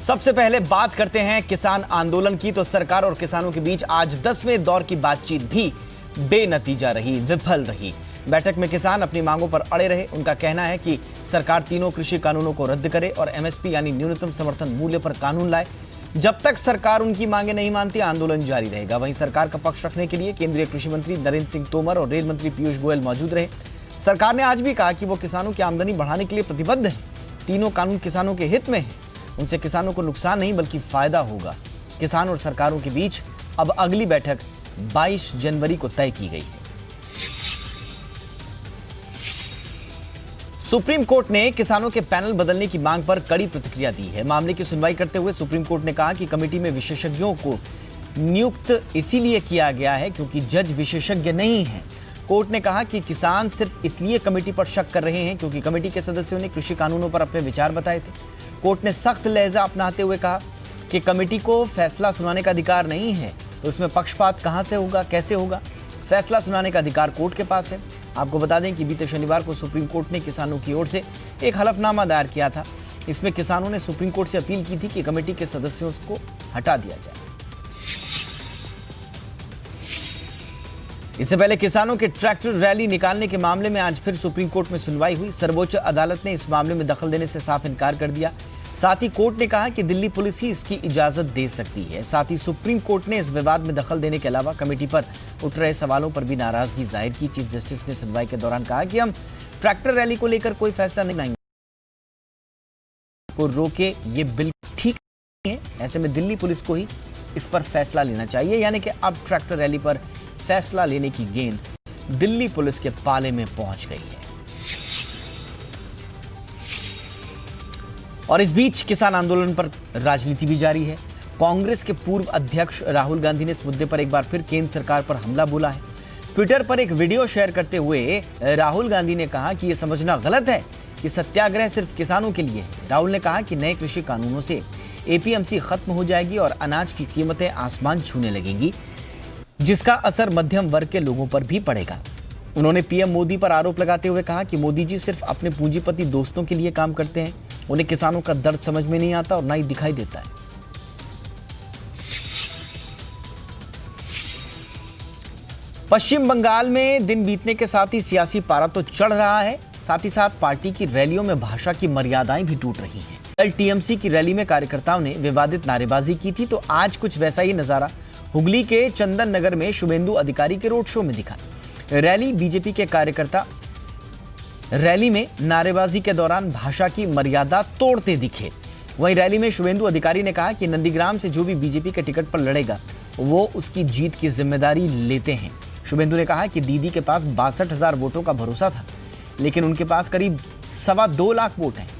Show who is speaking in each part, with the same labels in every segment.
Speaker 1: सबसे पहले बात करते हैं किसान आंदोलन की। तो सरकार और किसानों के बीच आज 10वें दौर की बातचीत भी बेनतीजा रही, विफल रही। बैठक में किसान अपनी मांगों पर अड़े रहे। उनका कहना है कि सरकार तीनों कृषि कानूनों को रद्द करे और एमएसपी यानी न्यूनतम समर्थन मूल्य पर कानून लाए। जब तक सरकार उनकी मांगे नहीं मानती, आंदोलन जारी रहेगा। वहीं सरकार का पक्ष रखने के लिए केंद्रीय कृषि मंत्री नरेंद्र सिंह तोमर और रेल मंत्री पीयूष गोयल मौजूद रहे। सरकार ने आज भी कहा कि वो किसानों की आमदनी बढ़ाने के लिए प्रतिबद्ध है। तीनों कानून किसानों के हित में है। उनसे किसानों को नुकसान नहीं बल्कि फायदा होगा। किसान और सरकारों के बीच अब अगली बैठक 22 जनवरी को तय की गई है। सुप्रीम कोर्ट ने किसानों के पैनल बदलने की मांग पर कड़ी प्रतिक्रिया दी है। मामले की सुनवाई करते हुए सुप्रीम कोर्ट ने कहा कि कमेटी में विशेषज्ञों को नियुक्त इसीलिए किया गया है क्योंकि जज विशेषज्ञ नहीं है। कोर्ट ने कहा कि किसान सिर्फ इसलिए कमेटी पर शक कर रहे हैं क्योंकि कमेटी के सदस्यों ने कृषि कानूनों पर अपने विचार बताए थे। कोर्ट ने सख्त लहजा अपनाते हुए कहा कि कमेटी को फैसला सुनाने का अधिकार नहीं है, तो इसमें पक्षपात कहां से होगा, कैसे होगा? फैसला सुनाने का अधिकार कोर्ट के पास है। आपको बता दें कि बीते शनिवार को सुप्रीम कोर्ट ने किसानों की ओर से एक हलफनामा दायर किया था। इसमें किसानों ने सुप्रीम कोर्ट से अपील की थी कि कमेटी के सदस्यों को हटा दिया जाए। इससे पहले किसानों के ट्रैक्टर रैली निकालने के मामले में आज फिर सुप्रीम कोर्ट में सुनवाई हुई। सर्वोच्च अदालत ने इस मामले में दखल देने से साफ इनकार कर दिया। साथ ही कोर्ट ने कहा कि दिल्ली पुलिस ही इसकी इजाजत दे सकती है। साथ ही सुप्रीम कोर्ट ने इस विवाद में दखल देने के अलावा कमेटी पर उठ रहे सवालों पर भी नाराजगी जाहिर की। चीफ जस्टिस ने सुनवाई के दौरान कहा कि हम ट्रैक्टर रैली को लेकर कोई फैसला नहीं लेंगे, को रोके ये बिल्कुल ठीक नहीं है। ऐसे में दिल्ली पुलिस को ही इस पर फैसला लेना चाहिए, यानी कि अब ट्रैक्टर रैली पर फैसला लेने की गेंद दिल्ली पुलिस के पाले में पहुंच गई है। और इस बीच किसान आंदोलन पर राजनीति भी जारी है। कांग्रेस के पूर्व अध्यक्ष राहुल गांधी ने इस मुद्दे पर एक बार फिर केंद्र सरकार पर हमला बोला है। ट्विटर पर एक वीडियो शेयर करते हुए राहुल गांधी ने कहा कि यह समझना गलत है कि सत्याग्रह सिर्फ किसानों के लिए है। राहुल ने कहा कि नए कृषि कानूनों से एपीएमसी खत्म हो जाएगी और अनाज की कीमतें आसमान छूने लगेंगी, जिसका असर मध्यम वर्ग के लोगों पर भी पड़ेगा। उन्होंने पीएम मोदी पर आरोप लगाते हुए कहा कि मोदी जी सिर्फ अपने पूंजीपति दोस्तों के लिए काम करते हैं। उन्हें किसानों का दर्द समझ में नहीं आता और ना ही दिखाई देता है। पश्चिम बंगाल में दिन बीतने के साथ ही सियासी पारा तो चढ़ रहा है, साथ ही साथ पार्टी की रैलियों में भाषा की मर्यादाएं भी टूट रही हैं। कल टीएमसी की रैली में कार्यकर्ताओं ने विवादित नारेबाजी की थी, तो आज कुछ वैसा ही नजारा हुगली के चंदन नगर में शुभेंदु अधिकारी के रोड शो में दिखा। रैली बीजेपी के कार्यकर्ता रैली में नारेबाजी के दौरान भाषा की मर्यादा तोड़ते दिखे। वहीं रैली में शुभेंदु अधिकारी ने कहा कि नंदीग्राम से जो भी बीजेपी के टिकट पर लड़ेगा वो उसकी जीत की जिम्मेदारी लेते हैं। शुभेंदु ने कहा कि दीदी के पास 62,000 वोटों का भरोसा था, लेकिन उनके पास करीब 2.25 लाख वोट हैं।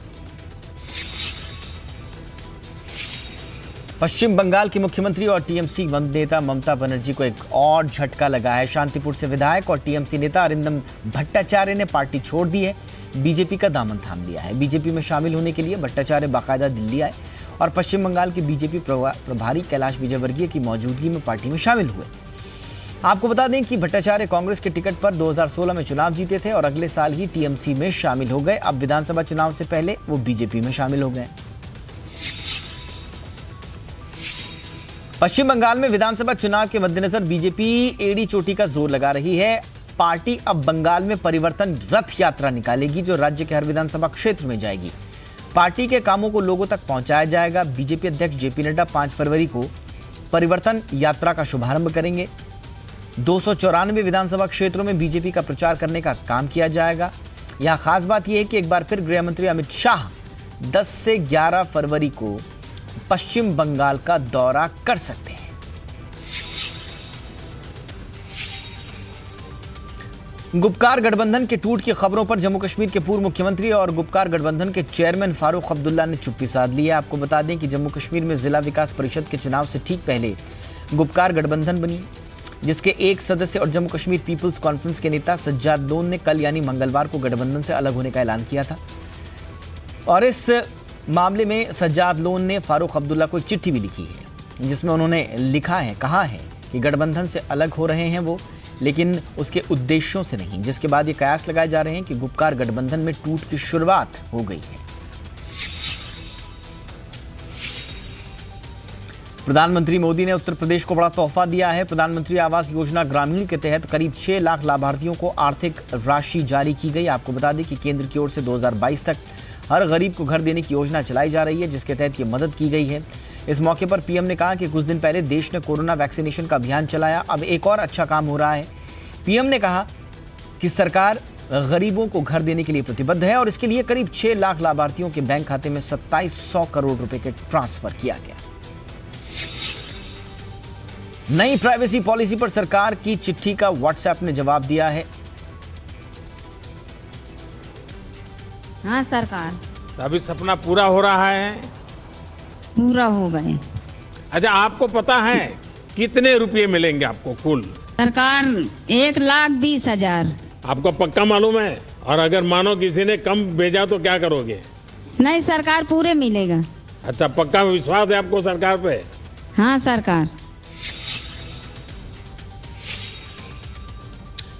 Speaker 1: पश्चिम बंगाल की मुख्यमंत्री और टीएमसी नेता ममता बनर्जी को एक और झटका लगा है। शांतिपुर से विधायक और टीएमसी नेता अरिंदम भट्टाचार्य ने पार्टी छोड़ दी है, बीजेपी का दामन थाम लिया है। बीजेपी में शामिल होने के लिए भट्टाचार्य बाकायदा दिल्ली आए और पश्चिम बंगाल के बीजेपी प्रभारी कैलाश विजयवर्गीय की मौजूदगी में पार्टी में शामिल हुए। आपको बता दें कि भट्टाचार्य कांग्रेस के टिकट पर 2016 में चुनाव जीते थे और अगले साल ही टीएमसी में शामिल हो गए। अब विधानसभा चुनाव से पहले वो बीजेपी में शामिल हो गए। पश्चिम बंगाल में विधानसभा चुनाव के मद्देनजर बीजेपी एड़ी चोटी का जोर लगा रही है। पार्टी अब बंगाल में परिवर्तन रथ यात्रा निकालेगी, जो राज्य के हर विधानसभा क्षेत्र में जाएगी। पार्टी के कामों को लोगों तक पहुंचाया जाएगा। बीजेपी अध्यक्ष जेपी नड्डा 5 फरवरी को परिवर्तन यात्रा का शुभारंभ करेंगे। 294 विधानसभा क्षेत्रों में बीजेपी का प्रचार करने का काम किया जाएगा। यहां खास बात यह है कि एक बार फिर गृह मंत्री अमित शाह 10 से 11 फरवरी को पश्चिम बंगाल का दौरा कर सकते हैं। गुपकार गठबंधन के टूट की खबरों पर जम्मू कश्मीर के पूर्व मुख्यमंत्री और गुपकार गठबंधन के चेयरमैन फारूक अब्दुल्ला ने चुप्पी साध ली है। आपको बता दें कि जम्मू कश्मीर में जिला विकास परिषद के चुनाव से ठीक पहले गुपकार गठबंधन बनी, जिसके एक सदस्य और जम्मू कश्मीर पीपुल्स कॉन्फ्रेंस के नेता सज्जाद लोन ने कल यानी मंगलवार को गठबंधन से अलग होने का ऐलान किया था। और इस मामले में सज्जाद लोन ने फारूक अब्दुल्ला को एक चिट्ठी भी लिखी है, जिसमें उन्होंने कहा है कि गठबंधन से अलग हो रहे हैं वो, लेकिन उसके उद्देश्यों से नहीं, जिसके बाद ये कयास लगाए जा रहे हैं कि गुपकार गठबंधन में टूट की शुरुआत हो गई है। प्रधानमंत्री मोदी ने उत्तर प्रदेश को बड़ा तोहफा दिया है। प्रधानमंत्री आवास योजना ग्रामीण के तहत करीब 6 लाख लाभार्थियों को आर्थिक राशि जारी की गई। आपको बता दें कि केंद्र की ओर से 2022 तक हर गरीब को घर देने की योजना चलाई जा रही है, जिसके तहत ये मदद की गई है। इस मौके पर पीएम ने कहा कि कुछ दिन पहले देश ने कोरोना वैक्सीनेशन का अभियान चलाया, अब एक और अच्छा काम हो रहा है। पीएम ने कहा कि सरकार गरीबों को घर देने के लिए प्रतिबद्ध है और इसके लिए करीब 6 लाख लाभार्थियों के बैंक खाते में 2700 करोड़ रुपए के ट्रांसफर किया गया। नई प्राइवेसी पॉलिसी पर सरकार की चिट्ठी का व्हाट्सएप ने जवाब दिया है।
Speaker 2: हाँ सरकार,
Speaker 3: अभी सपना पूरा हो रहा है।
Speaker 2: पूरा हो गए।
Speaker 3: अच्छा, आपको पता है कितने रुपए मिलेंगे आपको कुल?
Speaker 2: सरकार 1,20,000।
Speaker 3: आपको पक्का मालूम है? और अगर मानो किसी ने कम भेजा तो क्या करोगे?
Speaker 2: नहीं सरकार, पूरे मिलेगा।
Speaker 3: अच्छा, पक्का विश्वास है आपको सरकार पे?
Speaker 2: हाँ सरकार।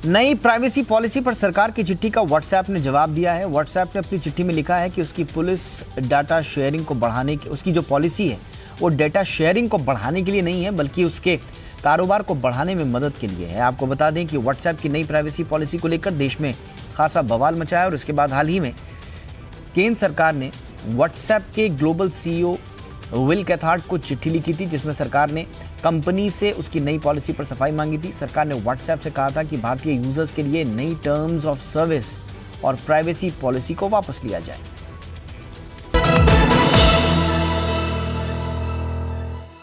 Speaker 1: नई प्राइवेसी पॉलिसी पर सरकार की चिट्ठी का व्हाट्सएप ने जवाब दिया है। व्हाट्सएप ने अपनी चिट्ठी में लिखा है कि उसकी पुलिस डाटा शेयरिंग को बढ़ाने की उसकी जो पॉलिसी है वो डाटा शेयरिंग को बढ़ाने के लिए नहीं है, बल्कि उसके कारोबार को बढ़ाने में मदद के लिए है। आपको बता दें कि व्हाट्सएप की नई प्राइवेसी पॉलिसी को लेकर देश में खासा बवाल मचा है और इसके बाद हाल ही में केंद्र सरकार ने व्हाट्सएप के ग्लोबल सीईओ विल कैथार्ड को चिट्ठी लिखी थी, जिसमें सरकार ने कंपनी से उसकी नई पॉलिसी पर सफाई मांगी थी। सरकार ने व्हाट्सएप से कहा था कि भारतीय यूजर्स के लिए नई टर्म्स ऑफ सर्विस और प्राइवेसी पॉलिसी को वापस लिया जाए।